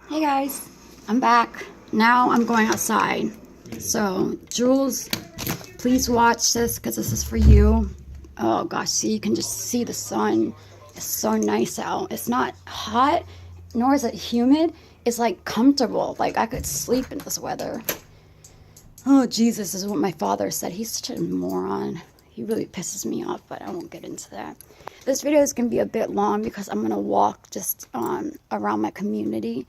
Hey guys, I'm back. Now I'm going outside. So, Jules, please watch this because this is for you. Oh gosh, see, you can just see the sun. It's so nice out. It's not hot, nor is it humid. It's like comfortable. Like I could sleep in this weather. Oh, Jesus is what my father said. He's such a moron. He really pisses me off, but I won't get into that. This video is going to be a bit long because I'm going to walk just around my community.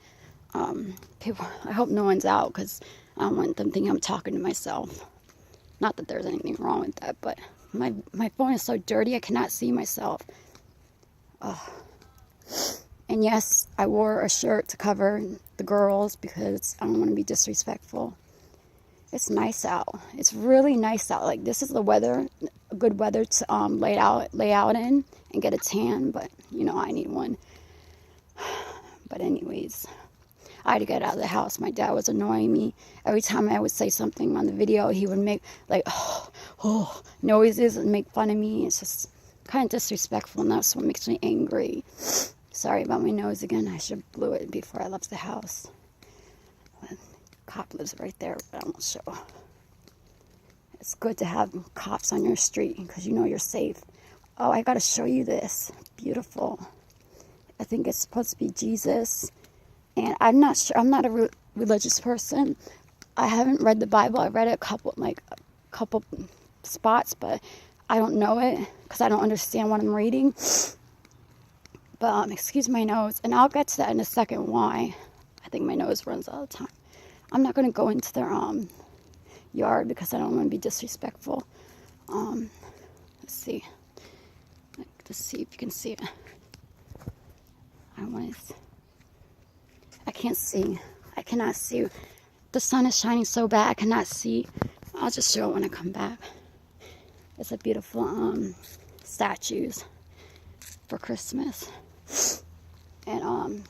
I hope no one's out because I don't want them thinking I'm talking to myself. Not that there's anything wrong with that, but my phone is so dirty I cannot see myself. And yes, I wore a shirt to cover the girls because I don't want to be disrespectful. It's nice out. It's really nice out. Like this is the weather, good weather to lay out in and get a tan. But you know I need one. But anyways, I had to get out of the house. My dad was annoying me. Every time I would say something on the video, he would make like noises and make fun of me. It's just kind of disrespectful, and that's what makes me angry. Sorry about my nose again. I should have blew it before I left the house. Cop lives right there, but I won't show. It's good to have cops on your street because you know you're safe. Oh, I gotta show you this. Beautiful. I think it's supposed to be Jesus. And I'm not sure. I'm not a religious person. I haven't read the Bible. I read it a couple spots, but I don't know it because I don't understand what I'm reading. But excuse my nose, and I'll get to that in a second. Why? I think my nose runs all the time. I'm not going to go into their yard because I don't want to be disrespectful. Let's see. Let's see if you can see it. I can't see. I cannot see. The sun is shining so bad I cannot see. I'll just show it when I come back. It's a beautiful statues for Christmas. And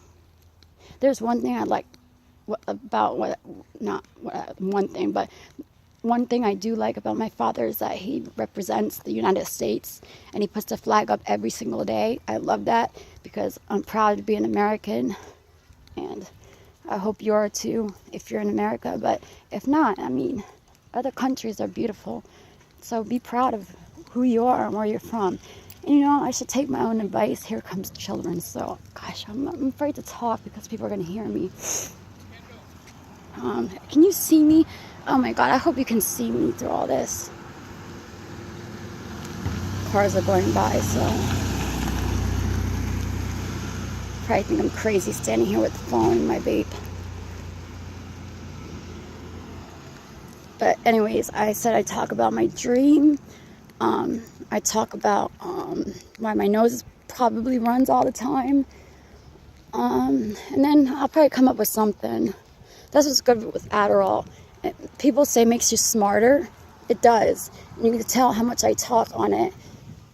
there's one thing I like one thing I do like about my father is that he represents the United States and he puts the flag up every single day. I love that because I'm proud to be an American, and I hope you are too if you're in America. But if not, I mean, other countries are beautiful, so be proud of who you are and where you're from. And you know, I should take my own advice. Here comes children, so gosh, I'm afraid to talk because people are going to hear me. Can you see me? Oh my God, I hope you can see me through all this. Cars are going by, so probably think I'm crazy standing here with the phone and my vape. But anyways, I said I'd talk about my dream. I talk about why my nose probably runs all the time. And then I'll probably come up with something. That's what's good with Adderall. People say it makes you smarter. It does. And you can tell how much I talk on it.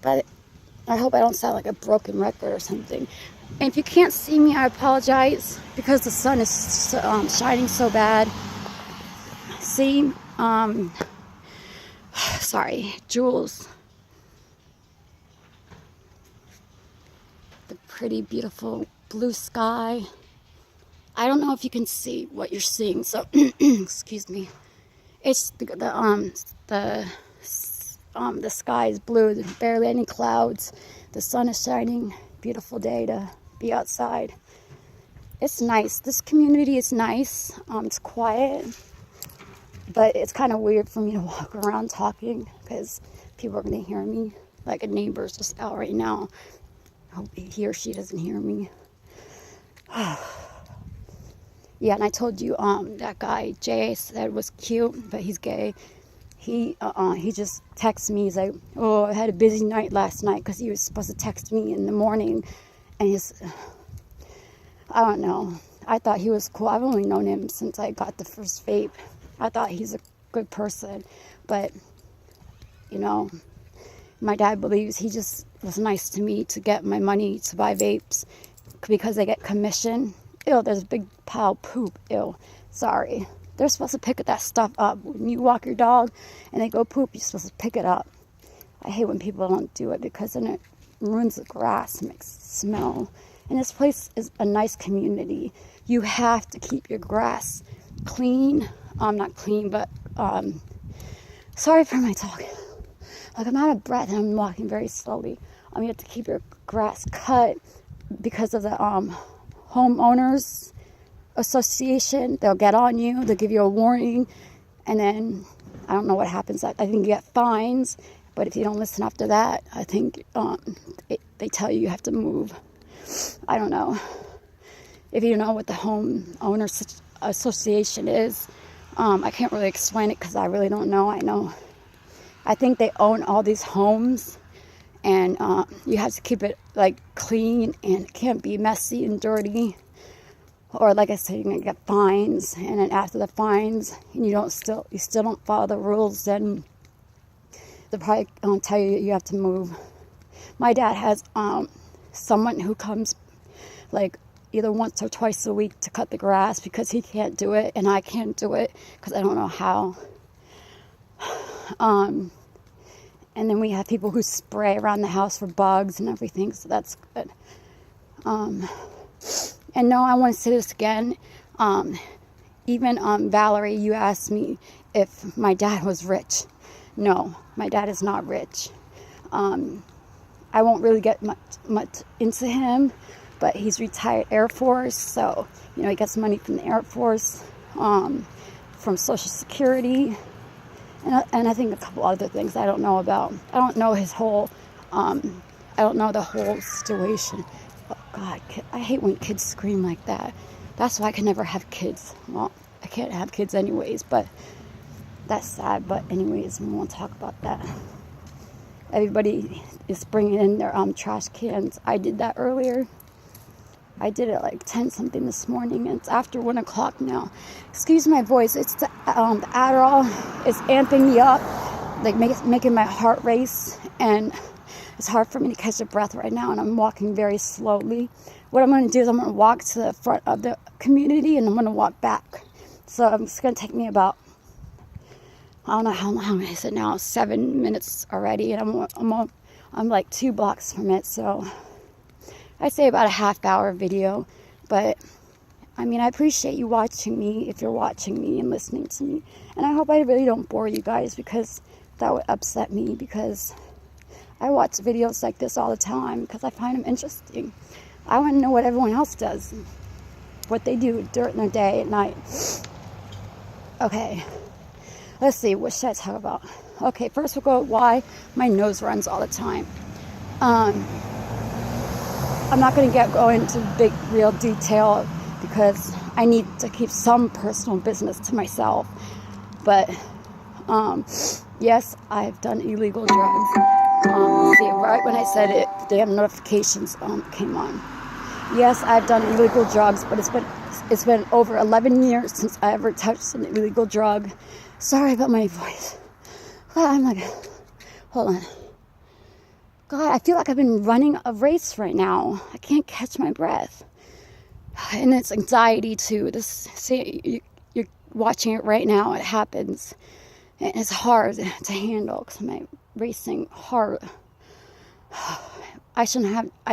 But I hope I don't sound like a broken record or something. And if you can't see me, I apologize because the sun is shining so bad. See? Sorry. Jules. The pretty, beautiful blue sky. I don't know if you can see what you're seeing, so excuse me. It's the sky is blue. There's barely any clouds. The sun is shining. Beautiful day to be outside. It's nice. This community is nice. It's quiet, but it's kind of weird for me to walk around talking because people are going to hear me. Like a neighbor's just out right now. I hope he or she doesn't hear me. Yeah, and I told you that guy Jay said was cute, but he's gay. He just texted me. He's like, "Oh, I had a busy night last night," because he was supposed to text me in the morning, and I don't know. I thought he was cool. I've only known him since I got the first vape. I thought he's a good person, but you know, my dad believes he just was nice to me to get my money to buy vapes because they get commission. Ew, there's a big pile of poop. Ew, sorry. They're supposed to pick that stuff up. When you walk your dog and they go poop, you're supposed to pick it up. I hate when people don't do it because then it ruins the grass and makes it smell. And this place is a nice community. You have to keep your grass clean. Not clean, but sorry for my talk. Like, I'm out of breath and I'm walking very slowly. You have to keep your grass cut because of the homeowners association. They'll get on you. They'll give you a warning, and then I don't know what happens. I think you get fines, but if you don't listen after that, I think they tell you have to move. I don't know. If you know what the homeowners association is, I can't really explain it because I really don't know. I think they own all these homes, and you have to keep it like clean, and it can't be messy and dirty. Or like I said, you're gonna get fines, and then after the fines, and you still don't follow the rules, then they'll probably tell you you have to move. My dad has someone who comes like either once or twice a week to cut the grass because he can't do it, and I can't do it because I don't know how. And then we have people who spray around the house for bugs and everything, so that's good. And no, I want to say this again. Even Valerie, you asked me if my dad was rich. No, my dad is not rich. I won't really get much into him, but he's retired Air Force, so he gets money from the Air Force, from Social Security, and I think a couple other things I don't know about. I don't know his whole. I don't know the whole situation. Oh God, I hate when kids scream like that. That's why I can never have kids. Well, I can't have kids anyways, but that's sad. But anyways, we won't talk about that. Everybody is bringing in their trash cans. I did that earlier. I did it like 10 something this morning, and it's after 1 o'clock now. Excuse my voice. It's the Adderall is amping me up, like making my heart race, and it's hard for me to catch a breath right now, and I'm walking very slowly. What I'm going to do is I'm going to walk to the front of the community, and I'm going to walk back. So it's going to take me about, I don't know how long is it now, 7 minutes already, and I'm like 2 blocks from it, so I'd say about a half-hour video. But I appreciate you watching me, if you're watching me and listening to me, and I hope I really don't bore you guys, because that would upset me, because I watch videos like this all the time because I find them interesting. I want to know what everyone else does, what they do during their day at night. Okay, let's see, what should I talk about? Okay, first we'll go why my nose runs all the time. I'm not going to go into big, real detail because I need to keep some personal business to myself. But, yes, I've done illegal drugs. See, right when I said it, the damn notifications came on. Yes, I've done illegal drugs, but it's been over 11 years since I ever touched an illegal drug. Sorry about my voice. God, I'm like, hold on. God, I feel like I've been running a race right now. I can't catch my breath. And it's anxiety too. You're watching it right now. It happens. And it's hard to handle because I'm racing hard. I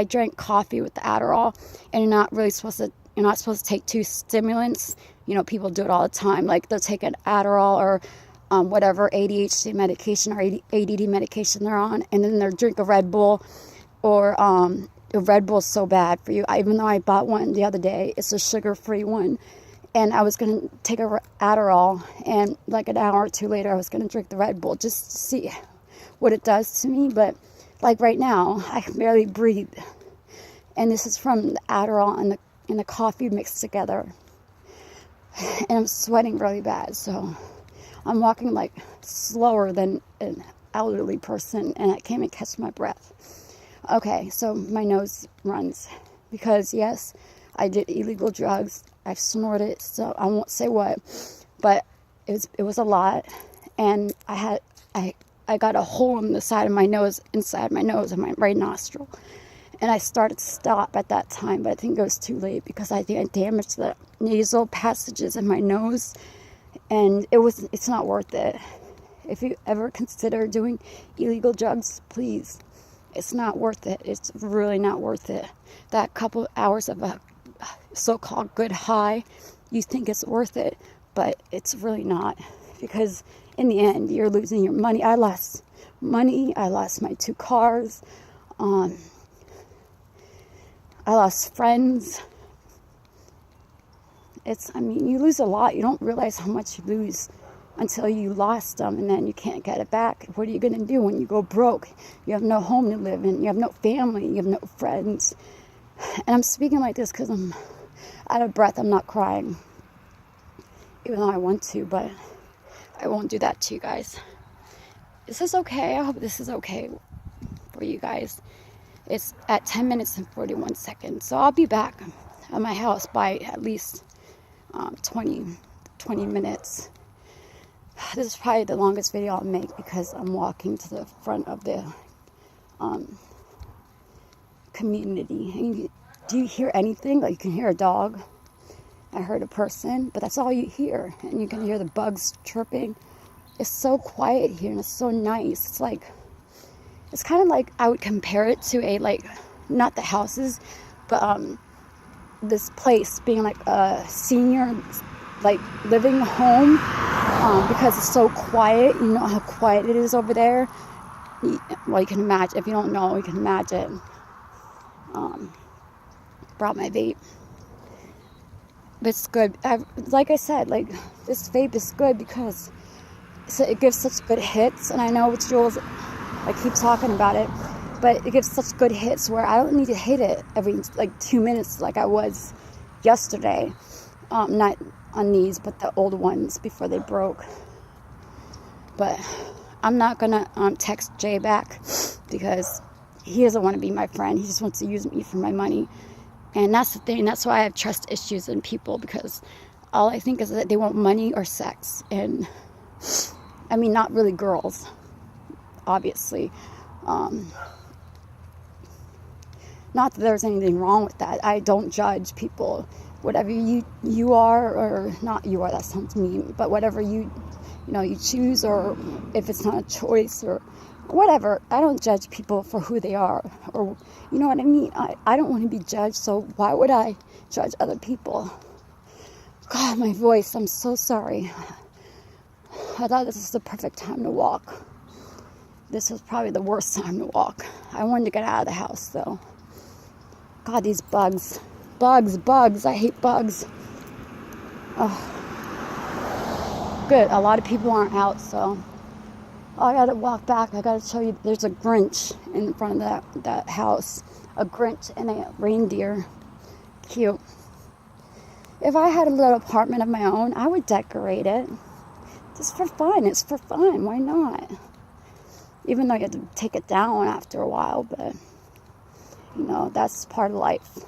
drank coffee with the Adderall, and you're not supposed to take 2 stimulants. People do it all the time. Like they'll take an Adderall or whatever ADHD medication or ADD medication they're on, and then they'll drink a Red Bull, or a Red Bull's so bad for you. Even though I bought one the other day, it's a sugar-free one, and I was going to take a Adderall, and like an hour or 2 later, I was going to drink the Red Bull just to see what it does to me. But like right now, I can barely breathe, and this is from the Adderall and the coffee mixed together, and I'm sweating really bad, so I'm walking like slower than an elderly person, and I can't even catch my breath. Okay, so my nose runs because yes, I did illegal drugs. I've snorted, so I won't say what, but it was a lot, and I got a hole in the side of my nose, inside my nose, and my right nostril, and I started to stop at that time, but I think it was too late because I think I damaged the nasal passages in my nose. And it's not worth it. If you ever consider doing illegal drugs, please, it's not worth it. It's really not worth it. That couple hours of so-called good high, you think it's worth it, but it's really not, because in the end, you're losing your money. I lost money. I lost my 2 cars. I lost friends. I mean, you lose a lot. You don't realize how much you lose until you lost them, and then you can't get it back. What are you going to do when you go broke? You have no home to live in. You have no family. You have no friends. And I'm speaking like this because I'm out of breath. I'm not crying, even though I want to, but I won't do that to you guys. This is okay. I hope this is okay for you guys. It's at 10 minutes and 41 seconds. So I'll be back at my house by at least 20 minutes. This is probably the longest video I'll make because I'm walking to the front of the community. And do you hear anything? Like, you can hear a dog. I heard a person, but that's all you hear. And you can hear the bugs chirping. It's so quiet here and it's so nice. It's kind of like, I would compare it to not the houses, but this place being like a senior, living home, because it's so quiet. You know how quiet it is over there. Well, you can imagine. If you don't know, you can imagine. Brought my vape. But it's good. Like I said, this vape is good because it gives such good hits. And I know with Jules, I keep talking about it, but it gives such good hits where I don't need to hit it every 2 minutes like I was yesterday. Not on these, but the old ones before they broke. But I'm not gonna text Jay back because he doesn't want to be my friend. He just wants to use me for my money. And that's the thing. That's why I have trust issues in people, because all I think is that they want money or sex. And I mean, not really girls, obviously. Not that there's anything wrong with that. I don't judge people. Whatever you are, or not you are, that sounds mean, but whatever you choose, or if it's not a choice or whatever, I don't judge people for who they are, or you know what I mean. I don't want to be judged, so why would I judge other people? God, my voice, I'm so sorry. I thought this was the perfect time to walk. This was probably the worst time to walk. I wanted to get out of the house though. God, these bugs. Bugs. I hate bugs. Oh. Good. A lot of people aren't out, so I gotta walk back. I gotta show you. There's a Grinch in front of that house. A Grinch and a reindeer. Cute. If I had a little apartment of my own, I would decorate it. Just for fun. It's for fun. Why not? Even though you have to take it down after a while, but that's part of life.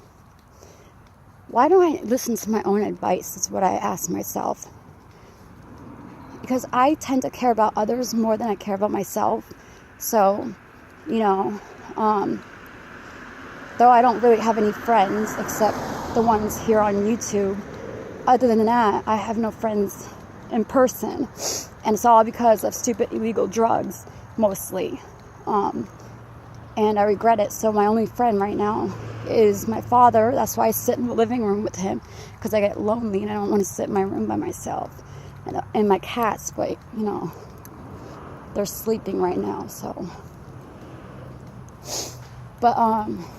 Why don't I listen to my own advice, is what I ask myself. Because I tend to care about others more than I care about myself. So, though I don't really have any friends except the ones here on YouTube, other than that, I have no friends in person. And it's all because of stupid illegal drugs, mostly. And I regret it. So my only friend right now is my father. That's why I sit in the living room with him, because I get lonely and I don't want to sit in my room by myself. And my cats, but they're sleeping right now. So, but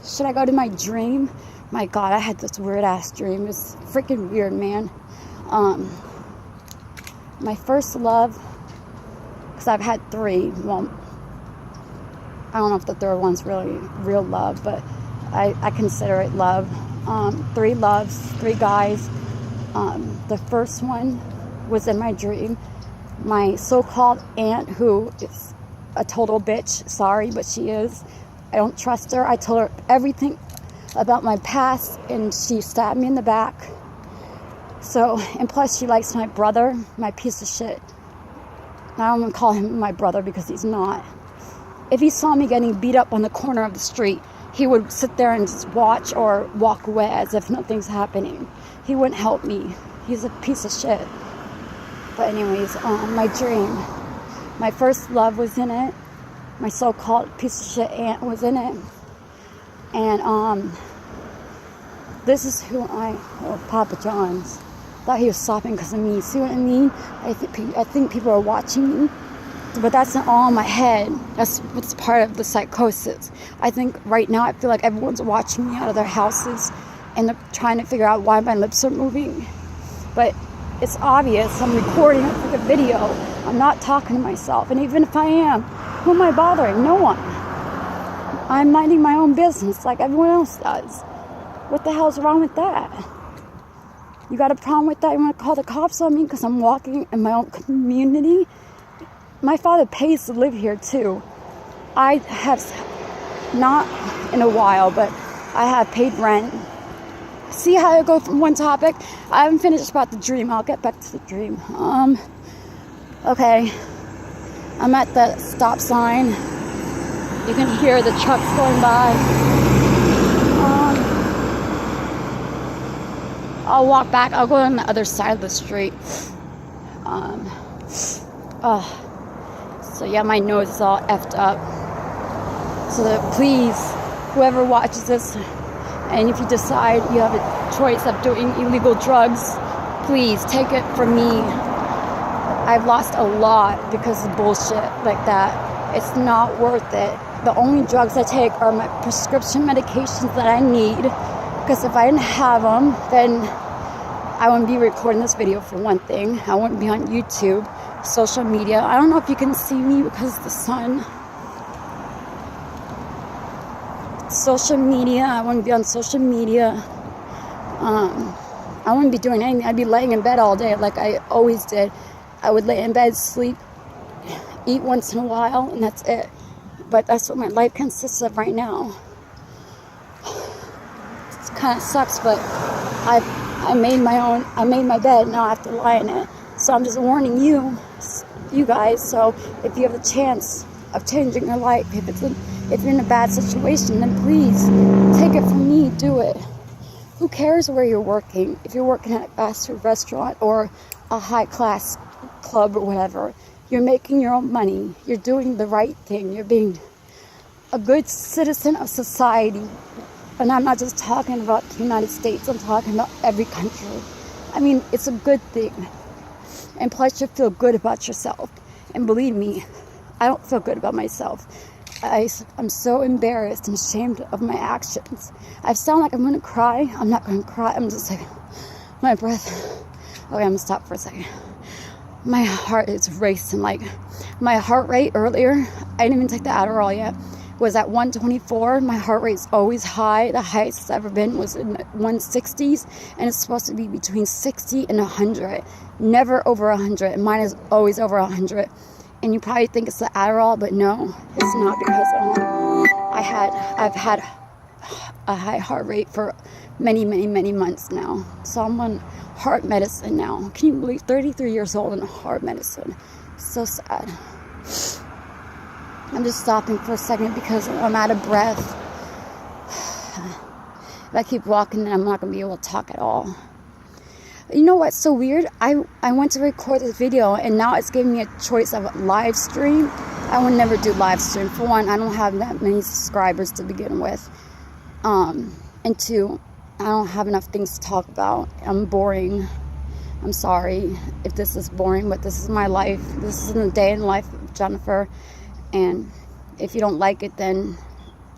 should I go to my dream? My God, I had this weird ass dream. It's freaking weird, man. My first love, because I've had 3. Well, I don't know if the third one's really real love, but I consider it love. 3 loves, 3 guys. The first one was in my dream. My so-called aunt, who is a total bitch. Sorry, but she is. I don't trust her. I told her everything about my past, and she stabbed me in the back. So, and plus she likes my brother, my piece of shit. I don't want to call him my brother because he's not. If he saw me getting beat up on the corner of the street, he would sit there and just watch or walk away as if nothing's happening. He wouldn't help me. He's a piece of shit. But anyways, my dream, my first love was in it. My so-called piece of shit aunt was in it. And This is who Papa John's. Thought he was stopping because of me. See what I mean? I think people are watching me. But that's not all in my head. That's what's part of the psychosis. I think right now I feel like everyone's watching me out of their houses and they're trying to figure out why my lips are moving. But it's obvious. I'm recording it for the video. I'm not talking to myself. And even if I am, who am I bothering? No one. I'm minding my own business like everyone else does. What the hell's wrong with that? You got a problem with that? You want to call the cops on me because I'm walking in my own community? My father pays to live here too. I have, not in a while, but I have paid rent. See how I go from one topic? I haven't finished about the dream. I'll get back to the dream. Okay. I'm at the stop sign. You can hear the trucks going by. I'll walk back. I'll go on the other side of the street. So yeah, my nose is all effed up. So that please, whoever watches this, and if you decide you have a choice of doing illegal drugs, please take it from me. I've lost a lot because of bullshit like that. It's not worth it. The only drugs I take are my prescription medications that I need. Because if I didn't have them, then I wouldn't be recording this video for one thing. I wouldn't be on YouTube, social media. I don't know if you can see me because of the sun. Social media, I wouldn't be on social media. I wouldn't be doing anything. I'd be laying in bed all day like I always did. I would lay in bed, sleep, eat once in a while, and that's it. But that's what my life consists of right now. It kind of sucks, but I made my bed, now I have to lie in it. So I'm just warning you guys, so if you have the chance of changing your life, if you're in a bad situation, then please, take it from me, do it. Who cares where you're working? If you're working at a fast food restaurant or a high-class club or whatever, you're making your own money. You're doing the right thing. You're being a good citizen of society. And I'm not just talking about the United States. I'm talking about every country. I mean, it's a good thing. And plus, you feel good about yourself. And believe me, I don't feel good about myself. I'm so embarrassed and ashamed of my actions. I sound like I'm going to cry. I'm not going to cry. I'm just like, my breath. Okay, I'm going to stop for a second. My heart is racing. Like, my heart rate earlier, I didn't even take the Adderall yet, was at 124. My heart rate's always high. The highest it's ever been was in the 160s, and it's supposed to be between 60 and 100. Never over 100. Mine is always over 100. And you probably think it's the Adderall, but no, it's not, because I've had a high heart rate for many, many, many months now. So I'm on heart medicine now. Can you believe 33 years old on heart medicine? So sad. I'm just stopping for a second because I'm out of breath. If I keep walking, then I'm not going to be able to talk at all. You know what's so weird? I went to record this video, and now it's giving me a choice of live stream. I would never do live stream. For one, I don't have that many subscribers to begin with. And two, I don't have enough things to talk about. I'm boring. I'm sorry if this is boring, but this is my life. This is a day in the life of Jennifer. And if you don't like it, then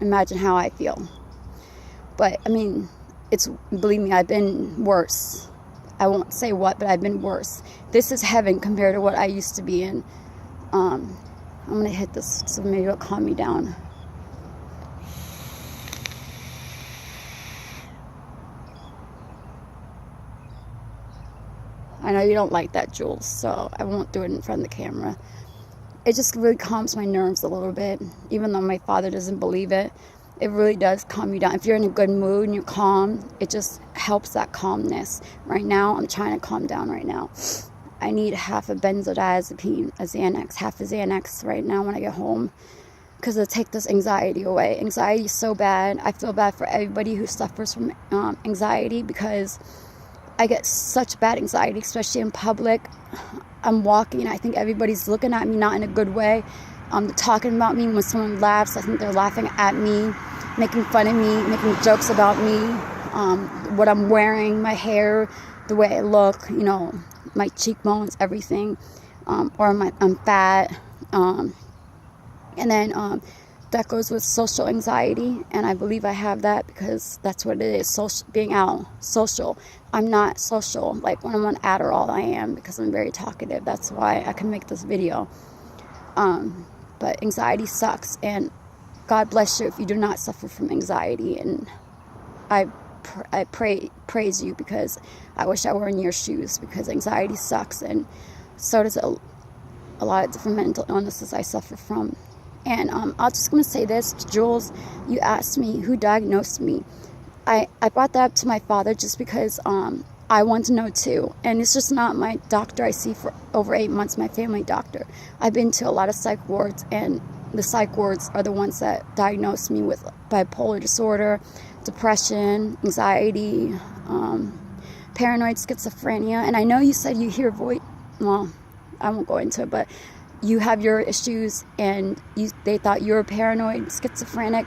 imagine how I feel. But, I mean, believe me, I've been worse. I won't say what, but I've been worse. This is heaven compared to what I used to be in. I'm going to hit this so maybe it'll calm me down. I know you don't like that, Jules, so I won't do it in front of the camera. It just really calms my nerves a little bit, even though my father doesn't believe it. It really does calm you down. If you're in a good mood and you're calm, it just helps that calmness. Right now, I'm trying to calm down right now. I need half a benzodiazepine, a Xanax, half a Xanax right now when I get home, because it'll take this anxiety away. Anxiety is so bad. I feel bad for everybody who suffers from anxiety, because I get such bad anxiety, especially in public. I'm walking, I think everybody's looking at me, not in a good way. They're talking about me. When someone laughs, I think they're laughing at me, making fun of me, making jokes about me. what I'm wearing, my hair, the way I look, you know, my cheekbones, everything, or I'm fat, and then that goes with social anxiety, and I believe I have that because that's what it is, social, being out, social. I'm not social, like when I'm on Adderall I am, because I'm very talkative. That's why I can make this video. But anxiety sucks, and God bless you if you do not suffer from anxiety, and I praise you, because I wish I were in your shoes, because anxiety sucks, and so does a lot of different mental illnesses I suffer from. And I'm just going to say this, Jules, you asked me who diagnosed me. I brought that up to my father just because I want to know too. And it's just not my doctor I see for over 8 months, my family doctor. I've been to a lot of psych wards, and the psych wards are the ones that diagnosed me with bipolar disorder, depression, anxiety, paranoid schizophrenia. And I know you said you hear voice, well, I won't go into it, but you have your issues, and they thought you were paranoid schizophrenic,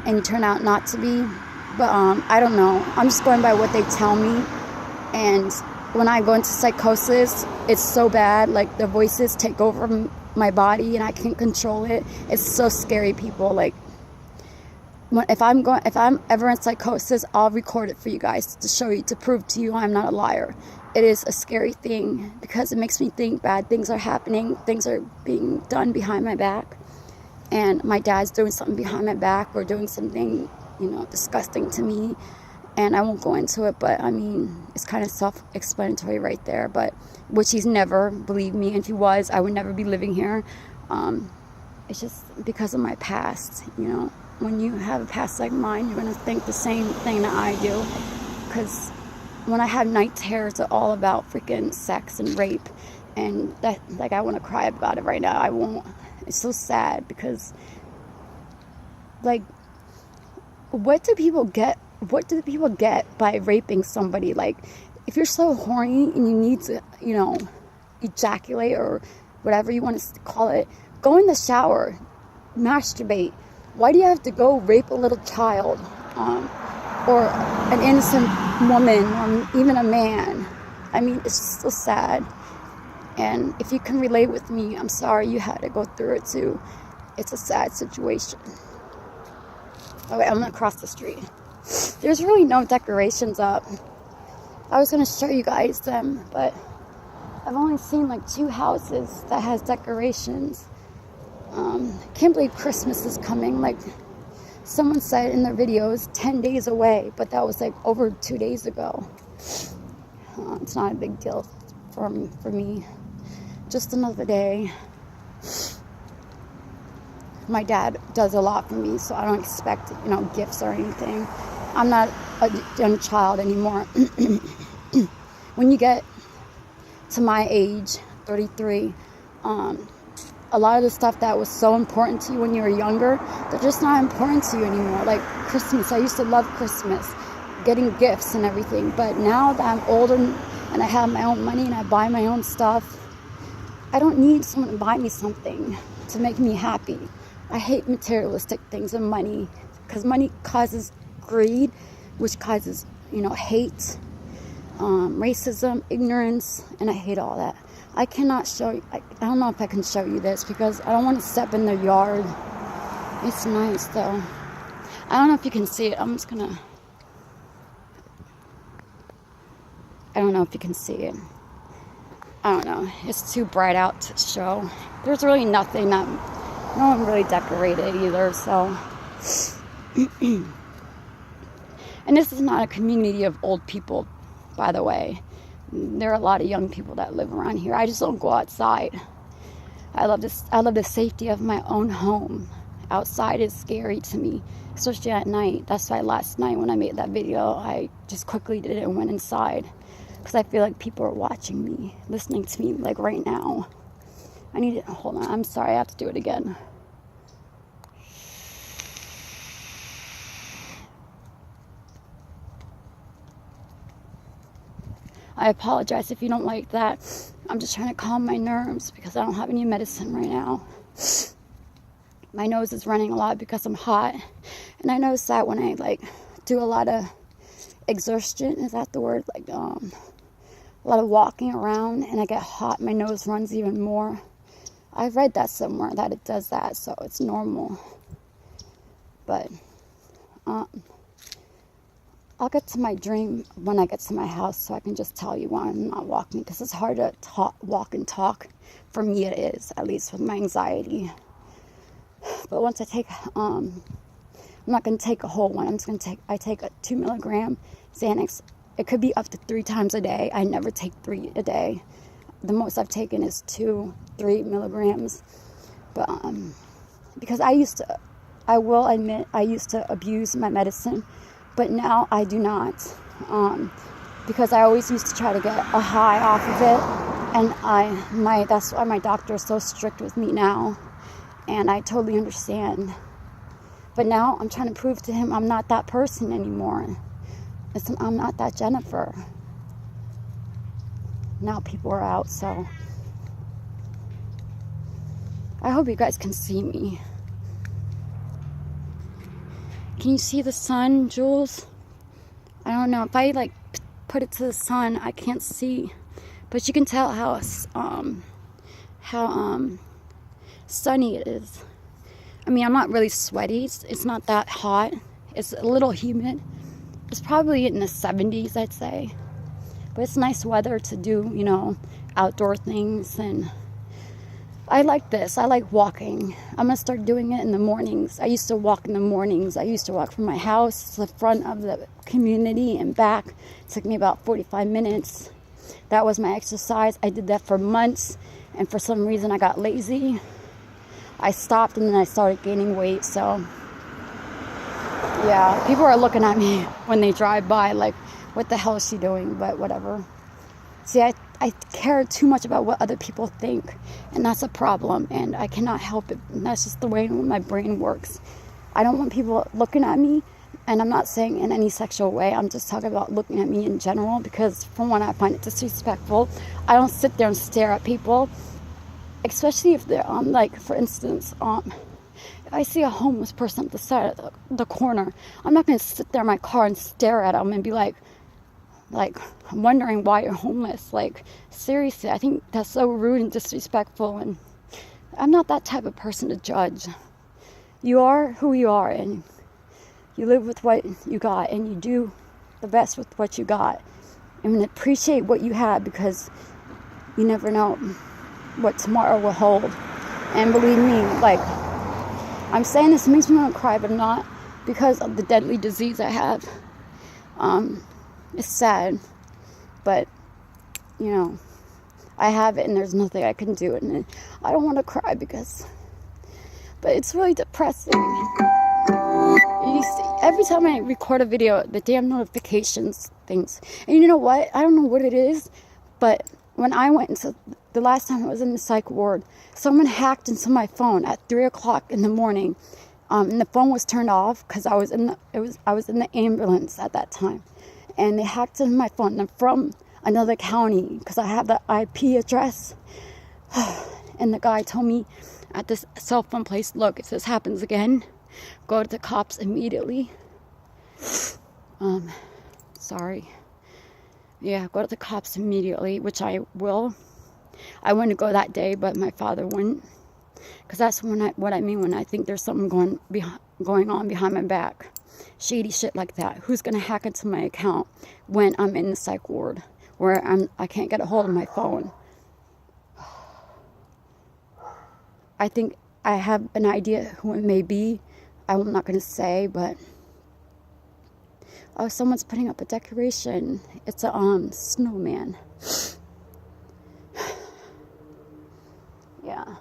and you turn out not to be. But I don't know. I'm just going by what they tell me. And when I go into psychosis, it's so bad. Like, the voices take over my body, and I can't control it. It's so scary, people. Like, if I'm ever in psychosis, I'll record it for you guys to show you, to prove to you I'm not a liar. It is a scary thing because it makes me think bad things are happening, things are being done behind my back, and my dad's doing something behind my back, or doing something, you know, disgusting to me. And I won't go into it, but I mean, it's kind of self-explanatory right there. But which he's never, believe me, and if he was, I would never be living here. It's just because of my past, you know. When you have a past like mine, you're going to think the same thing that I do. Because when I have night terrors, it's all about freaking sex and rape. And that, like, I want to cry about it right now. I won't. It's so sad because, like, what do people get? What do people get by raping somebody? Like, if you're so horny and you need to, you know, ejaculate or whatever you want to call it, go in the shower, masturbate. Why do you have to go rape a little child, or an innocent woman, or even a man? I mean, it's just so sad. And if you can relate with me, I'm sorry you had to go through it too. It's a sad situation. Okay, I'm gonna cross the street. There's really no decorations up. I was gonna show you guys them, but I've only seen like 2 houses that has decorations. Can't believe Christmas is coming. Like, someone said in their videos, 10 days away, but that was like over 2 days ago. It's not a big deal for me. Just another day. My dad does a lot for me, so I don't expect, you know, gifts or anything. I'm not a young child anymore. When you get to my age, 33, a lot of the stuff that was so important to you when you were younger, they're just not important to you anymore. Like Christmas, I used to love Christmas, getting gifts and everything. But now that I'm older and I have my own money and I buy my own stuff, I don't need someone to buy me something to make me happy. I hate materialistic things and money, because money causes greed, which causes, you know, hate, racism, ignorance, and I hate all that. I cannot show you, I don't know if I can show you this because I don't want to step in their yard. It's nice though. I don't know if you can see it. I'm just gonna, I don't know if you can see it. I don't know. It's too bright out to show. There's really nothing that, no one really decorated either, so. And this is not a community of old people, by the way. There are a lot of young people that live around here. I just don't go outside. I love this. I love the safety of my own home. Outside is scary to me, especially at night. That's why last night when I made that video, I just quickly did it and went inside, because I feel like people are watching me, listening to me, like right now. I need to, hold on. I'm sorry. I have to do it again. I apologize if you don't like that. I'm just trying to calm my nerves because I don't have any medicine right now. My nose is running a lot because I'm hot. And I notice that when I like do a lot of exertion, is that the word? Like, a lot of walking around, and I get hot, my nose runs even more. I read that somewhere, that it does that, so it's normal. But, I'll get to my dream when I get to my house, so I can just tell you why I'm not walking, because it's hard to walk and talk. For me it is, at least with my anxiety. But once I take, I'm not going to take a whole one. I take a 2 milligram Xanax. It could be up to 3 times a day. I never take 3 a day. The most I've taken is 2-3 milligrams. But, because I will admit, I used to abuse my medicine, but now I do not. Because I always used to try to get a high off of it. And that's why my doctor is so strict with me now. And I totally understand. But now I'm trying to prove to him I'm not that person anymore. I'm not that Jennifer. Now people are out, so I hope you guys can see me. Can you see the sun, Jules? I don't know. If I like put it to the sun, I can't see. But you can tell how sunny it is. I mean, I'm not really sweaty. It's not that hot. It's a little humid. It's probably in the 70s, I'd say. But it's nice weather to do, you know, outdoor things. And I like this. I like walking. I'm going to start doing it in the mornings. I used to walk in the mornings. I used to walk from my house to the front of the community and back. It took me about 45 minutes. That was my exercise. I did that for months. And for some reason, I got lazy. I stopped and then I started gaining weight. So, yeah, people are looking at me when they drive by like, what the hell is she doing? But whatever. See, I care too much about what other people think, and that's a problem, and I cannot help it. And that's just the way my brain works. I don't want people looking at me, and I'm not saying in any sexual way. I'm just talking about looking at me in general, because for one, I find it disrespectful. I don't sit there and stare at people, especially if they're like, for instance, if I see a homeless person at the side of the corner, I'm not going to sit there in my car and stare at them and be like, I'm wondering why you're homeless. Like, seriously, I think that's so rude and disrespectful, and I'm not that type of person to judge. You are who you are, and you live with what you got, and you do the best with what you got, and appreciate what you have, because you never know what tomorrow will hold. And believe me, like, I'm saying this makes me want to cry, but not because of the deadly disease I have. It's sad, but, you know, I have it and there's nothing I can do. And I don't want to cry but it's really depressing. You see, every time I record a video, the damn notifications things. And you know what? I don't know what it is, but when I went into, the last time I was in the psych ward, someone hacked into my phone at 3 o'clock in the morning. And the phone was turned off because I was in the ambulance at that time. And they hacked into my phone from another county because I have the IP address. And the guy told me at this cell phone place, look, if this happens again, go to the cops immediately. Sorry. Yeah, go to the cops immediately, which I will. I wouldn't go that day, but my father wouldn't. Because that's what I mean when I think there's something going on behind my back. Shady shit like that. Who's going to hack into my account when I'm in the psych ward where I can't get a hold of my phone? I think I have an idea who it may be. I'm not going to say, but oh, someone's putting up a decoration. It's a snowman. Yeah.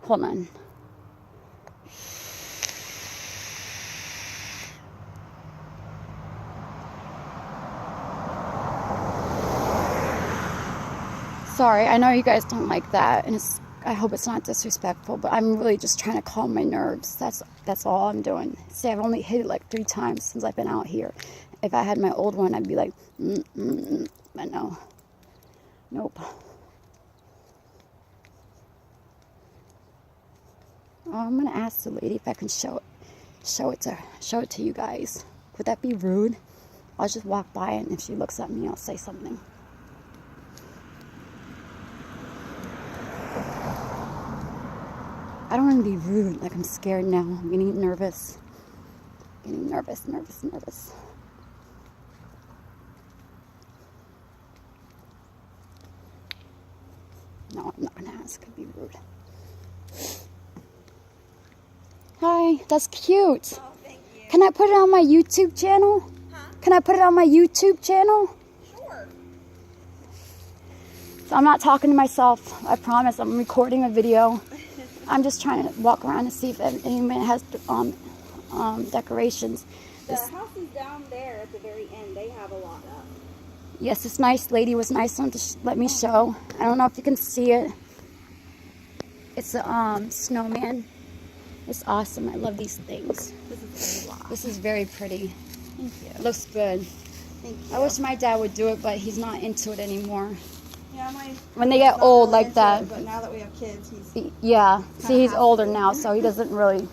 Hold on. Sorry, I know you guys don't like that, and I hope it's not disrespectful, but I'm really just trying to calm my nerves. That's all I'm doing. See, I've only hit it like 3 times since I've been out here. If I had my old one, I'd be like, but no. Nope. Oh, I'm gonna ask the lady if I can show it to you guys. Would that be rude? I'll just walk by, and if she looks at me, I'll say something. I don't want to be rude. Like, I'm scared now. I'm getting nervous. Nervous. No, I'm not going to ask. I'd be rude. Hi, that's cute. Oh, thank you. Can I put it on my YouTube channel? Huh? Can I put it on my YouTube channel? Sure. So I'm not talking to myself. I promise. I'm recording a video. I'm just trying to walk around and see if anyone has decorations. The house is down there at the very end. They have a lot up. Yes, this nice lady was nice enough to let me show. I don't know if you can see it. It's a snowman. It's awesome. I love these things. This is very pretty. Thank you. It looks good. Thank you. I wish my dad would do it, but he's not into it anymor. Yeah, when they get old like that. But now that we have kids, he's yeah. See, he's older now, so he doesn't really.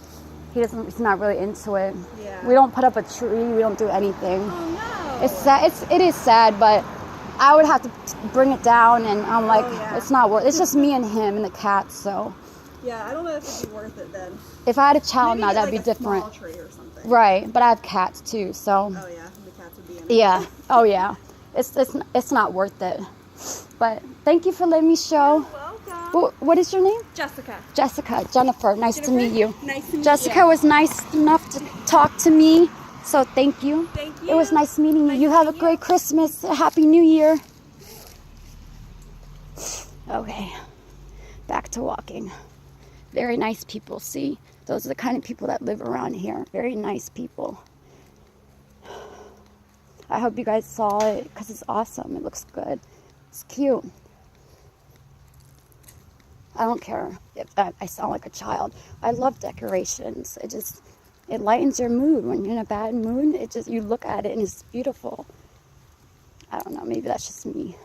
He's not really into it. Yeah. We don't put up a tree. We don't do anything. Oh no. It's sad. It is sad, but I would have to bring it down, and I'm like, it's not worth. It's just me and him and the cat. So. Yeah, I don't know if it'd be worth it then. If I had a child Maybe now, that'd like be different. Small tree or something. Right, but I have cats too, so. Oh yeah, the cats would be in it. Yeah. Oh yeah. It's not worth it. But thank you for letting me show. You're welcome. What is your name? Jessica. Jennifer. Nice to meet you. Nice to meet Jessica you. was nice enough to talk to me, so thank you. Thank you. It was nice meeting you. Nice You have a meeting great Christmas, a Happy New Year. Okay, back to walking. Very nice people. See, those are the kind of people that live around here. Very nice people. I hope you guys saw it because it's awesome. It looks good. It's cute. I don't care if I sound like a child. I love decorations. It lightens your mood. When you're in a bad mood, you look at it and it's beautiful. I don't know, maybe that's just me.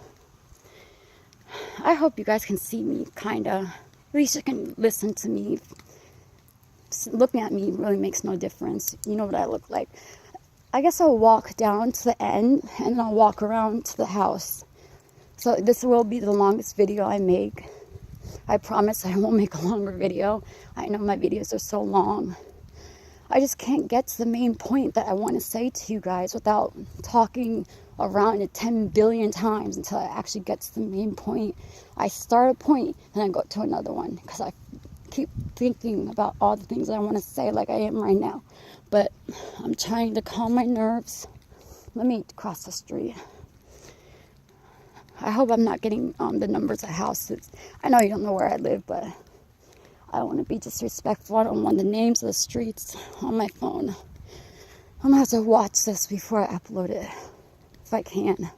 I hope you guys can see me, kinda. At least you can listen to me. Looking at me really makes no difference. You know what I look like. I guess I'll walk down to the end and then I'll walk around to the house. So this will be the longest video I make. I promise I won't make a longer video. I know my videos are so long. I just can't get to the main point that I want to say to you guys without talking around it 10 billion times until I actually get to the main point. I start a point and I go to another one because I keep thinking about all the things I want to say like I am right now. But I'm trying to calm my nerves. Let me cross the street. I hope I'm not getting the numbers of houses. I know you don't know where I live, but I don't want to be disrespectful. I don't want the names of the streets on my phone. I'm going to have to watch this before I upload it, if I can.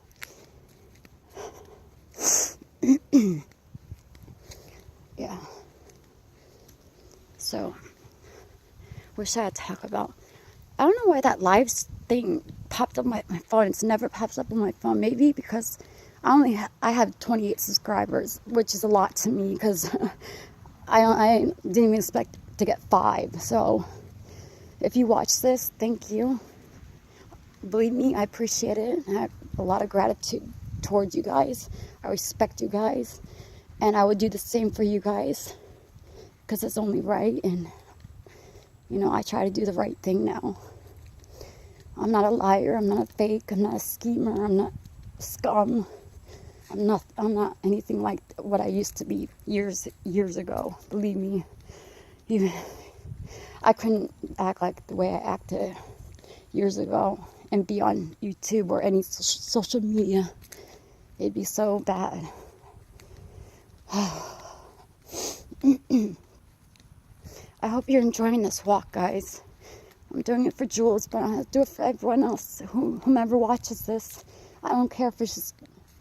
Yeah. So, wish I had talk about. I don't know why that live thing popped up on my phone. It's never pops up on my phone. Maybe because I have 28 subscribers, which is a lot to me because I didn't even expect to get 5. So if you watch this, thank you. Believe me, I appreciate it. I have a lot of gratitude towards you guys. I respect you guys. And I would do the same for you guys because it's only right. And, you know, I try to do the right thing now. I'm not a liar. I'm not a fake. I'm not a schemer. I'm not scum. I'm not anything like what I used to be years ago. Believe me. I couldn't act like the way I acted years ago and be on YouTube or any social media. It'd be so bad. I hope you're enjoying this walk, guys. I'm doing it for Jules, but I do it for everyone else, whomever watches this. I don't care if it's just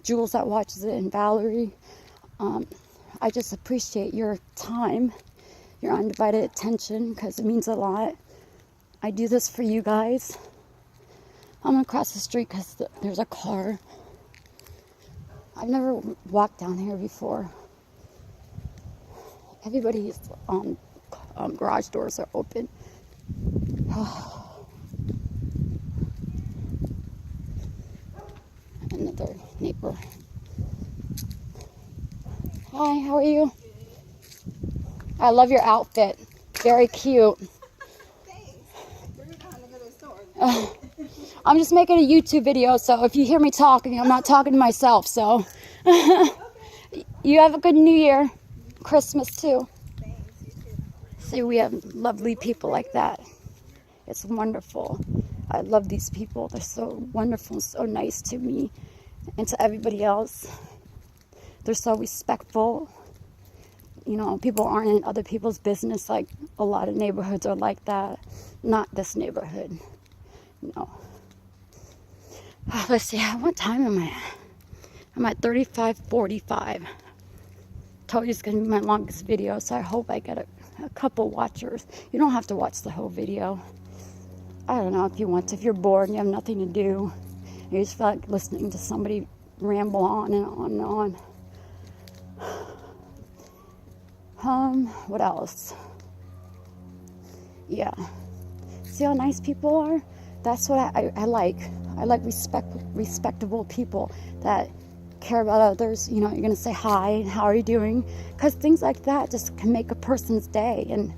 Jules that watches it and Valerie. I just appreciate your time, your undivided attention, because it means a lot. I do this for you guys. I'm going to cross the street because there's a car. I've never walked down here before. Everybody's garage doors are open. another neighbor. Hi, how are you? I love your outfit. Very cute. I'm just making a YouTube video, so if you hear me talking, I'm not talking to myself, so. You have a good New Year. Christmas, too. See, we have lovely people like that. It's wonderful. I love these people. They're so wonderful and so nice to me and to everybody else. They're so respectful. You know, people aren't in other people's business like a lot of neighborhoods are like that. Not this neighborhood. No. Let's see, what time am I at? I'm at 35:45. Told you it's going to be my longest video, so I hope I get a couple watchers. You don't have to watch the whole video. I don't know if you want to. If you're bored and you have nothing to do, you just feel like listening to somebody ramble on and on and on. What else? Yeah. See how nice people are? That's what I like. I like respectable people that care about others. You know, you're going to say hi and how are you doing? Because things like that just can make a person's day. And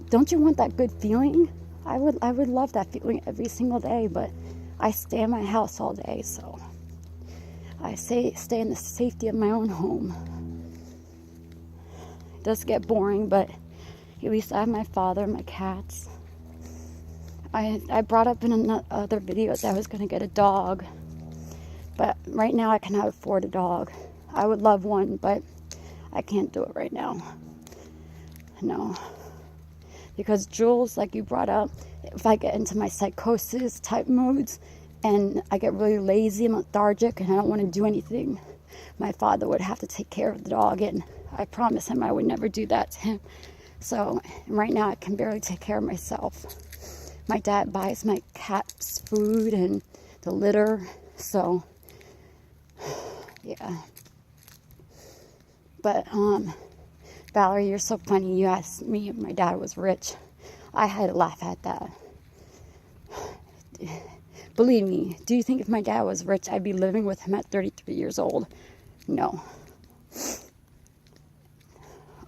don't you want that good feeling? I would love that feeling every single day, but I stay in my house all day, so I stay in the safety of my own home. It does get boring, but at least I have my father, my cats. I brought up in other videos I was going to get a dog, but right now I cannot afford a dog. I would love one, but I can't do it right now. No. Because Jules, like you brought up, if I get into my psychosis type moods and I get really lazy and lethargic and I don't want to do anything, my father would have to take care of the dog, and I promised him I would never do that to him. So right now I can barely take care of myself. My dad buys my cats food and the litter, so yeah. But Valerie, you're so funny. You asked me if my dad was rich. I had to laugh at that. Believe me, do you think if my dad was rich, I'd be living with him at 33 years old? No.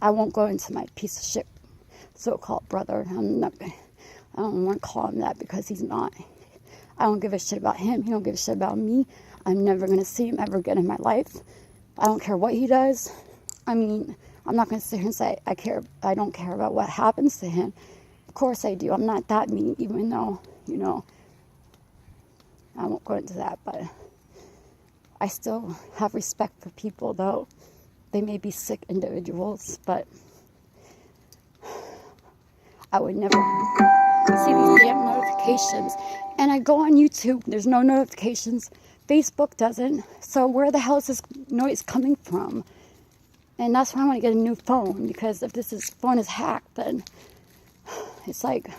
I won't go into my piece of shit so-called brother. I don't want to call him that because he's not. I don't give a shit about him. He don't give a shit about me. I'm never going to see him ever again in my life. I don't care what he does. I mean, I'm not going to sit here and say I don't care about what happens to him. Of course I do. I'm not that mean, even though, you know, I won't go into that, but I still have respect for people, though they may be sick individuals, but I would never see these damn notifications. And I go on YouTube, there's no notifications. Facebook doesn't. So where the hell is this noise coming from? And that's why I want to get a new phone, because if this phone is hacked, then it's like,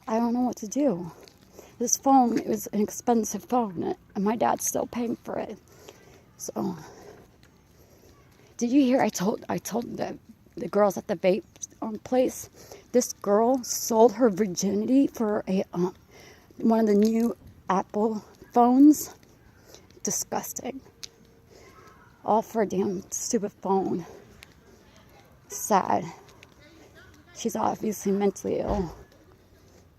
I don't know what to do. This phone, it was an expensive phone, and my dad's still paying for it. So, did you hear? I told the girls at the vape place. This girl sold her virginity for one of the new Apple phones. Disgusting. All for a damn stupid phone. Sad. She's obviously mentally ill,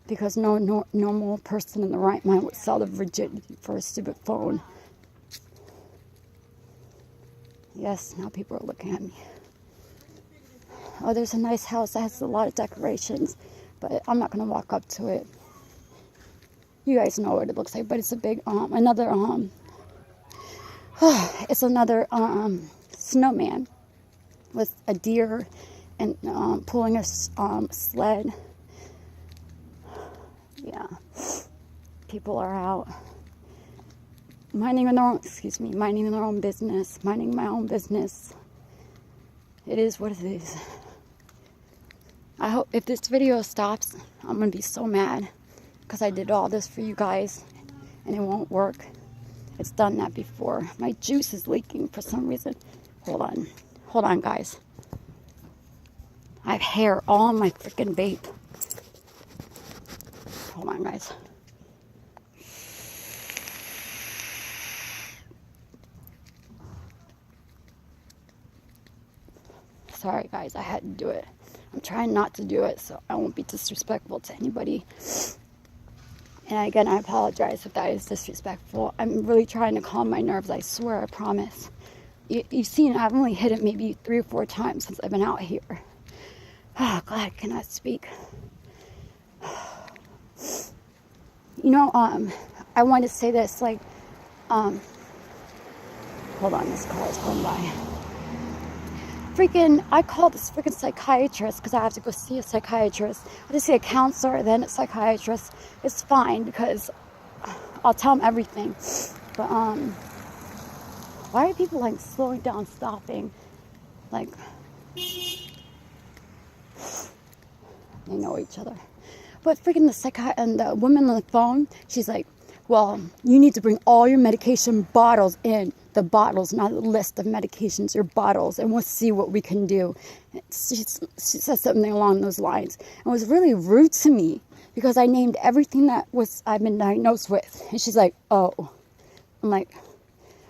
because no normal person in the right mind would sell the virginity for a stupid phone. Yes, now people are looking at me. Oh, there's a nice house that has a lot of decorations, but I'm not going to walk up to it. You guys know what it looks like, but it's a big, it's another snowman with a deer and pulling a sled. Yeah, people are out minding their own business, minding my own business. It is what it is. I hope if this video stops, I'm gonna be so mad, because I did all this for you guys and it won't work. It's done that before. My juice is leaking for some reason. Hold on guys. I have hair all on my freaking vape. Hold on guys. sorry guys, I had to do it. I'm trying not to do it so I won't be disrespectful to anybody. And again, I apologize if that is disrespectful. I'm really trying to calm my nerves, I swear, I promise. You've seen I've only hit it maybe 3 or 4 times since I've been out here. Oh, God, I cannot speak. You know, I want to say this, like, hold on, this car is going by. I called this freaking psychiatrist because I have to go see a psychiatrist. I have to see a counselor, then a psychiatrist. It's fine because I'll tell them everything. But, why are people, like, slowing down, stopping? Like, they know each other. But freaking the woman on the phone, she's like, well, you need to bring all your medication bottles in. The bottles, not a list of medications, your bottles, and we'll see what we can do. She said something along those lines. It was really rude to me because I named everything I've been diagnosed with. And she's like, oh. I'm like,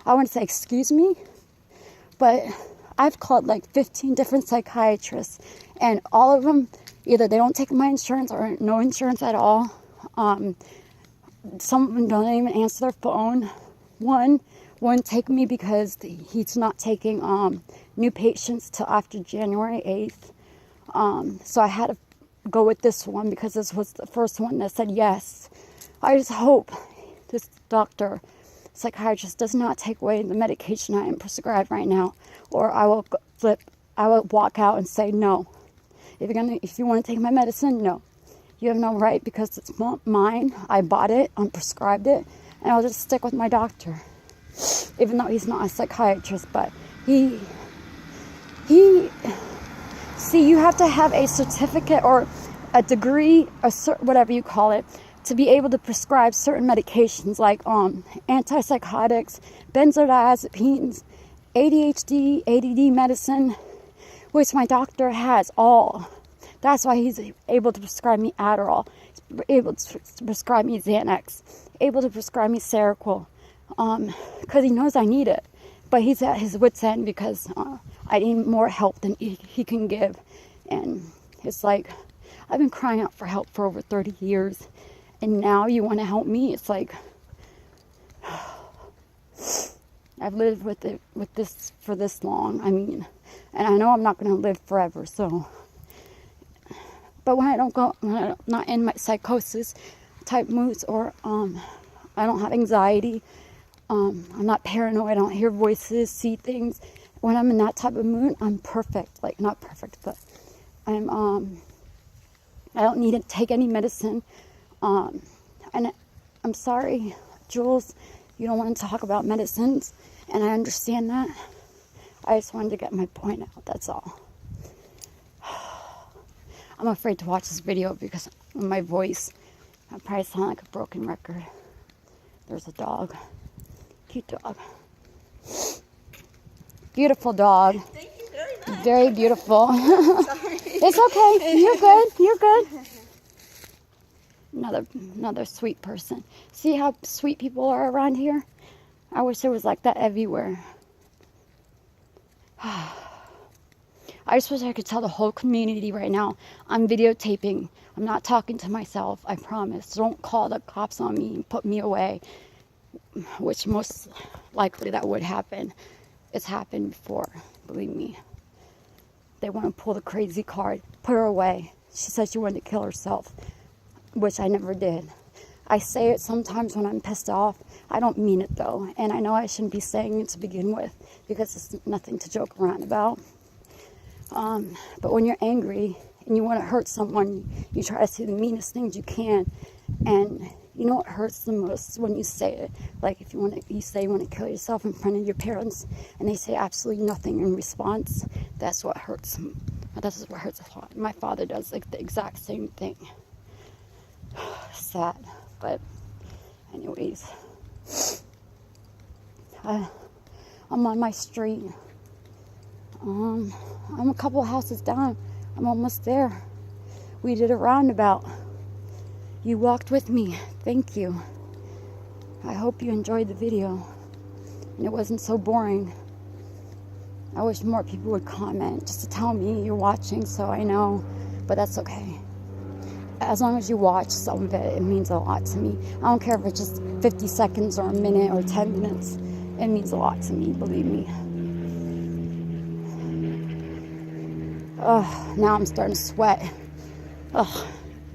I want to say, excuse me? But I've called like 15 different psychiatrists, and all of them, either they don't take my insurance or no insurance at all. Some of them don't even answer their phone. One wouldn't take me because he's not taking new patients till after January 8th. So I had to go with this one because this was the first one that said yes. I just hope this psychiatrist does not take away the medication I am prescribed right now, or I will walk out and say no. If you want to take my medicine, no. You have no right because it's not mine. I bought it, I prescribed it, and I'll just stick with my doctor. Even though he's not a psychiatrist, but see, you have to have a certificate or a degree, whatever you call it, to be able to prescribe certain medications like antipsychotics, benzodiazepines, ADHD, ADD medicine, which my doctor has all. That's why he's able to prescribe me Adderall, able to prescribe me Xanax, able to prescribe me Seroquel, because he knows I need it. But he's at his wit's end because I need more help than he can give. And it's like, I've been crying out for help for over 30 years. And now you want to help me? It's like, I've lived with this for this long. I mean, and I know I'm not going to live forever, so. But when I'm not in my psychosis type moods, or I don't have anxiety, I'm not paranoid, I don't hear voices, see things. When I'm in that type of mood, I'm perfect. Like, not perfect, but I don't need to take any medicine. And I'm sorry, Jules, you don't want to talk about medicines, and I understand that. I just wanted to get my point out, that's all. I'm afraid to watch this video because of my voice. I probably sound like a broken record. There's a dog. Cute dog. Beautiful dog. Thank you very much. Very beautiful. Sorry. It's okay. You're good. You're good. Another sweet person. See how sweet people are around here? I wish it was like that everywhere. I just wish I could tell the whole community right now, I'm videotaping. I'm not talking to myself, I promise. Don't call the cops on me and put me away, which most likely that would happen. It's happened before, believe me. They want to pull the crazy card, put her away. She said she wanted to kill herself, which I never did. I say it sometimes when I'm pissed off. I don't mean it though, and I know I shouldn't be saying it to begin with because it's nothing to joke around about. But when you're angry and you want to hurt someone, you try to say the meanest things you can. And you know what hurts the most? When you say it. Like if you say you want to kill yourself in front of your parents and they say absolutely nothing in response, that's what hurts. That's what hurts a lot. My father does like the exact same thing. Sad. But anyways, I'm on my street. I'm a couple houses down. I'm almost there. We did a roundabout. You walked with me. Thank you. I hope you enjoyed the video and it wasn't so boring. I wish more people would comment just to tell me you're watching so I know, but that's okay. As long as you watch some of it, it means a lot to me. I don't care if it's just 50 seconds or a minute or 10 minutes. It means a lot to me, believe me. Ugh, now I'm starting to sweat. Ugh,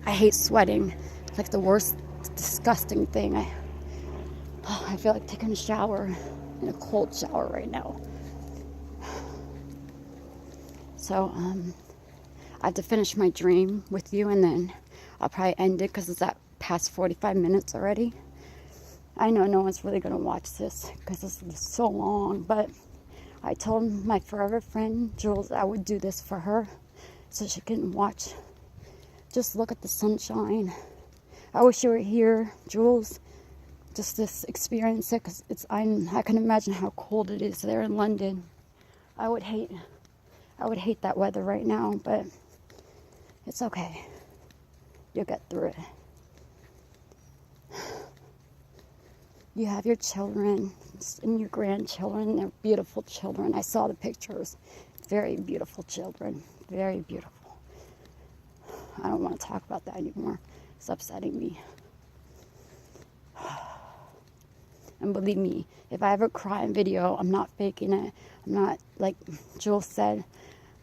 I hate sweating. It's like the worst, disgusting thing. I feel like taking a shower, in a cold shower right now. So, I have to finish my dream with you, and then I'll probably end it because it's at past 45 minutes already. I know no one's really going to watch this because this is so long, but I told my forever friend, Jules, I would do this for her so she can watch. Just look at the sunshine. I wish you were here, Jules, just to experience it, because I can imagine how cold it is there in London. I would hate that weather right now, but it's okay. You'll get through it. You have your children and your grandchildren. They're beautiful children. I saw the pictures. Very beautiful children. Very beautiful. I don't want to talk about that anymore. It's upsetting me. And believe me, if I ever cry in video, I'm not faking it. I'm not, like Jules said,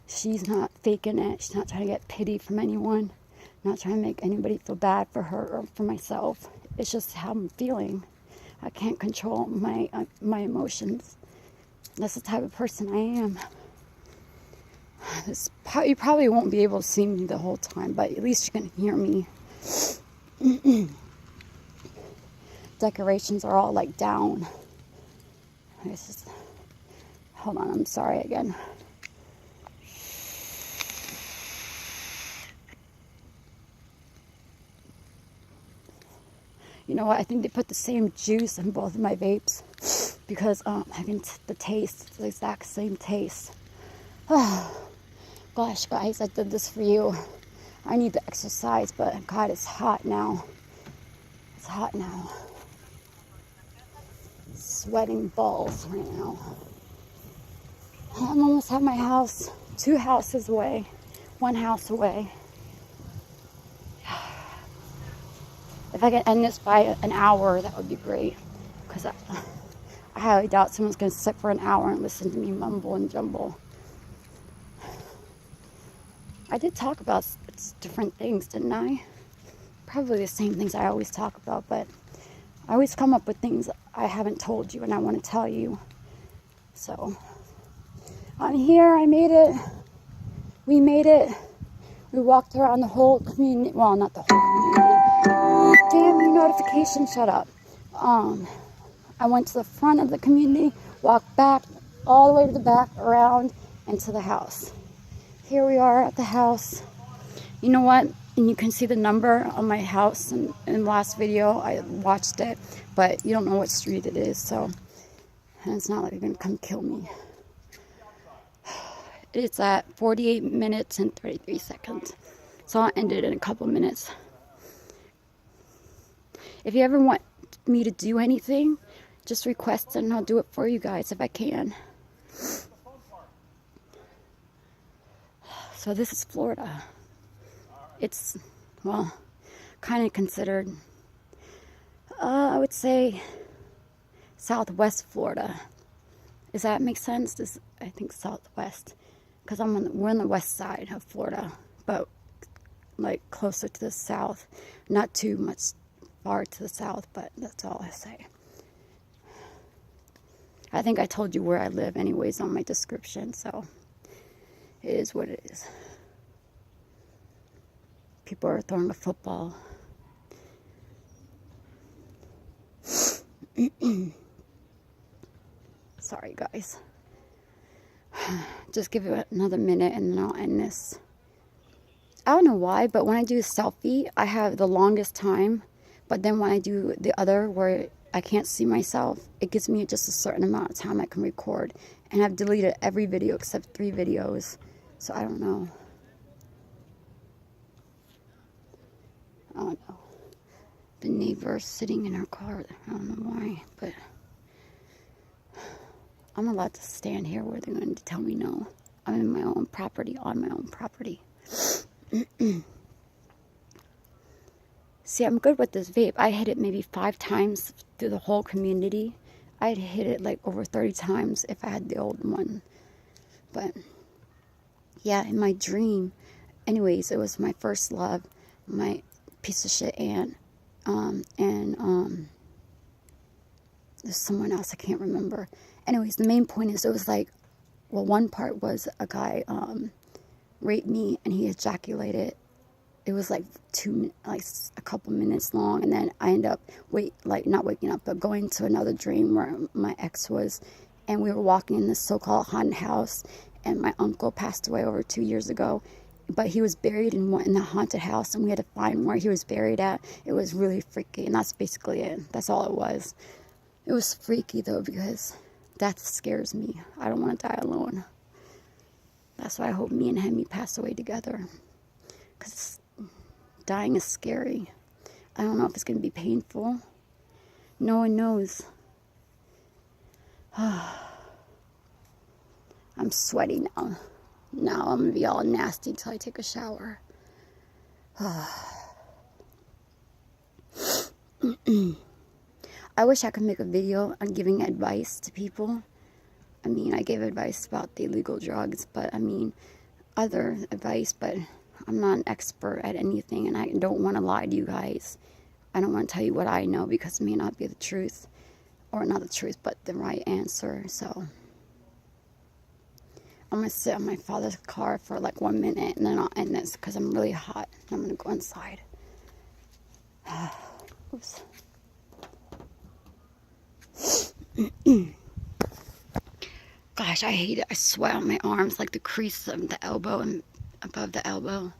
she's not faking it. She's not trying to get pity from anyone. I'm not trying to make anybody feel bad for her or for myself. It's just how I'm feeling. I can't control my emotions. That's the type of person I am. You probably won't be able to see me the whole time, but at least you can hear me. Decorations are all like down. Hold on, I'm sorry again. You know what? I think they put the same juice in both of my vapes because having the taste, it's the exact same taste. Gosh, guys, I did this for you. I need to exercise, but God, it's hot now. It's hot now. Sweating balls right now. I'm almost at my house. 2 houses away. 1 house away. If I can end this by an hour, that would be great. Because I highly doubt someone's going to sit for an hour and listen to me mumble and jumble. I did talk about different things, didn't I? Probably the same things I always talk about, but I always come up with things I haven't told you and I want to tell you. So, I'm here. I made it. We made it. We walked around the whole community. Well, not the whole community. Damn, your notification, shut up. I went to the front of the community, walked back, all the way to the back, around, and to the house. Here we are at the house. You know what? And you can see the number on my house in the last video. I watched it, but you don't know what street it is, so and it's not like you're going to come kill me. It's at 48 minutes and 33 seconds. So I'll end it in a couple minutes. If you ever want me to do anything, just request it and I'll do it for you guys if I can. So this is Florida. It's, well, kind of considered, I would say, Southwest Florida. Does that make sense? I think Southwest. Because we're on the west side of Florida, but like closer to the south. Not too much far to the south, but that's all I say. I think I told you where I live anyways on my description, so it is what it is. People are throwing a football. Sorry, guys. Just give it another minute and then I'll end this. I don't know why, but when I do a selfie, I have the longest time. But then when I do the other where I can't see myself, it gives me just a certain amount of time I can record. And I've deleted every video except 3 videos. So I don't know. I don't know. The neighbor's sitting in her car. I don't know why, but I'm allowed to stand here where they're going to tell me no. I'm in my own property, on my own property. See, I'm good with this vape. I hit it maybe 5 times through the whole community. I'd hit it like over 30 times if I had the old one. But yeah, in my dream, anyways, it was my first love, my piece of shit aunt, and there's someone else I can't remember. Anyways, the main point is it was like, well, one part was a guy raped me and he ejaculated. It was like a couple minutes long, and then I ended up not waking up, but going to another dream where my ex was, and we were walking in this so-called haunted house, and my uncle passed away over 2 years ago, but he was buried in the haunted house, and we had to find where he was buried at. It was really freaky, and that's basically it. That's all it was. It was freaky though, because death scares me. I don't want to die alone. That's why I hope me and Hemi pass away together, because dying is scary. I don't know if it's going to be painful. No one knows. I'm sweaty now. Now I'm going to be all nasty until I take a shower. I wish I could make a video on giving advice to people. I mean, I gave advice about the illegal drugs, but I mean, other advice, but I'm not an expert at anything, and I don't want to lie to you guys. I don't want to tell you what I know, because it may not be the truth, or not the truth, but the right answer. So I'm going to sit on my father's car for like 1 minute, and then I'll end this, because I'm really hot. I'm going to go inside. Oops. Gosh, I hate it. I sweat on my arms, like the crease of the elbow and above the elbow.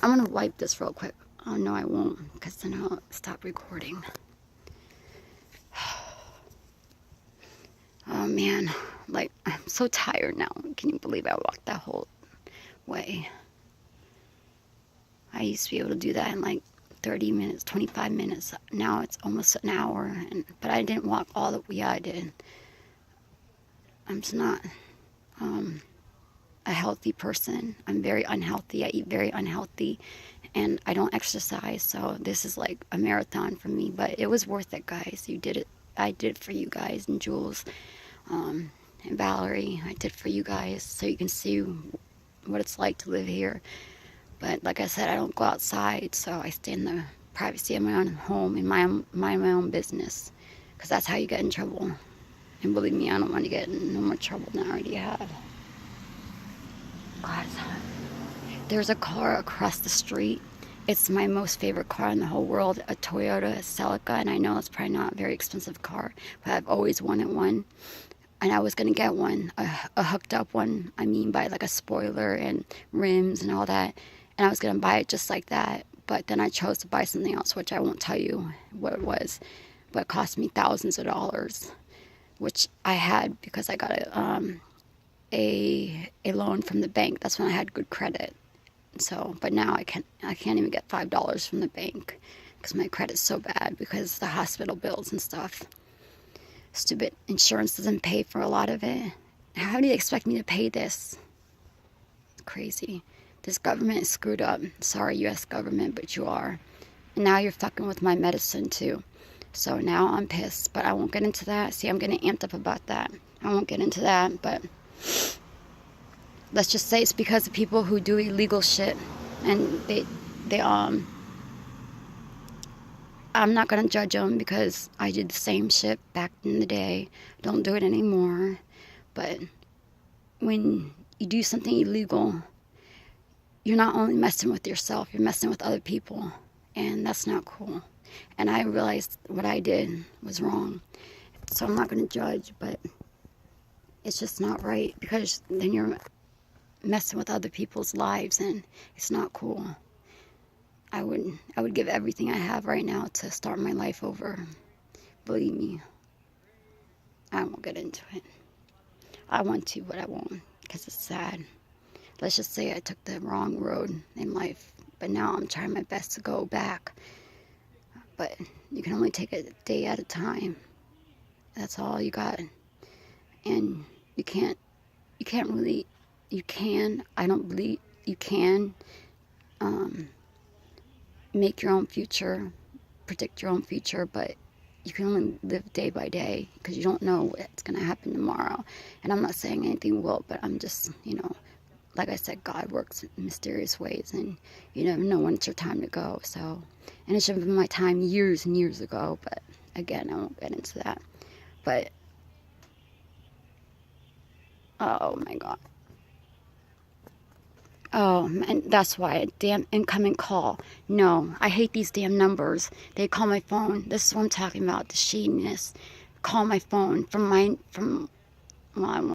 I'm going to wipe this real quick. Oh, no, I won't, because then I'll stop recording. Oh, man. Like, I'm so tired now. Can you believe I walked that whole way? I used to be able to do that in like 30 minutes, 25 minutes. Now it's almost an hour. But I didn't walk all the way. Yeah, I did. I'm just not a healthy person. I'm very unhealthy. I eat very unhealthy, and I don't exercise, so this is like a marathon for me, but it was worth it, guys. You did it. I did it for you guys, and Jules, and Valerie. I did it for you guys, so you can see what it's like to live here. But like I said, I don't go outside, so I stay in the privacy of my own home and mind my own business, because that's how you get in trouble. And believe me, I don't want to get in no more trouble than I already have. God, there's a car across the street. It's my most favorite car in the whole world, a Toyota Celica, and I know it's probably not a very expensive car, but I've always wanted one. And I was going to get one, a hooked up one, I mean, by like a spoiler and rims and all that. And I was going to buy it just like that, but then I chose to buy something else, which I won't tell you what it was, but it cost me thousands of dollars, which I had because I got a loan from the bank. That's when I had good credit. So, but now I can't even get $5 from the bank because my credit's so bad because the hospital bills and stuff. Stupid insurance doesn't pay for a lot of it. How do you expect me to pay this? It's crazy. This government is screwed up. Sorry, U.S. government, but you are. And now you're fucking with my medicine too. So now I'm pissed, but I won't get into that. See, I'm getting amped up about that. I won't get into that, but let's just say it's because of people who do illegal shit, and I'm not gonna judge them because I did the same shit back in the day. Don't do it anymore. But when you do something illegal, you're not only messing with yourself, you're messing with other people, and that's not cool. And I realized what I did was wrong. So I'm not going to judge, but it's just not right, because then you're messing with other people's lives, and it's not cool. I would give everything I have right now to start my life over. Believe me. I won't get into it. I want to, but I won't, because it's sad. Let's just say I took the wrong road in life, but now I'm trying my best to go back. But you can only take it a day at a time. That's all you got. And you can't really, I don't believe you can make your own future, predict your own future, but you can only live day by day because you don't know what's going to happen tomorrow. And I'm not saying anything will, but I'm just, like I said, God works in mysterious ways, and you never know when it's your time to go. So, and it should have been my time years and years ago, but again, I won't get into that. But, oh my God. Oh, man, that's why a damn incoming call. No, I hate these damn numbers. They call my phone. This is what I'm talking about, the shadiness. Call my phone from well, I won't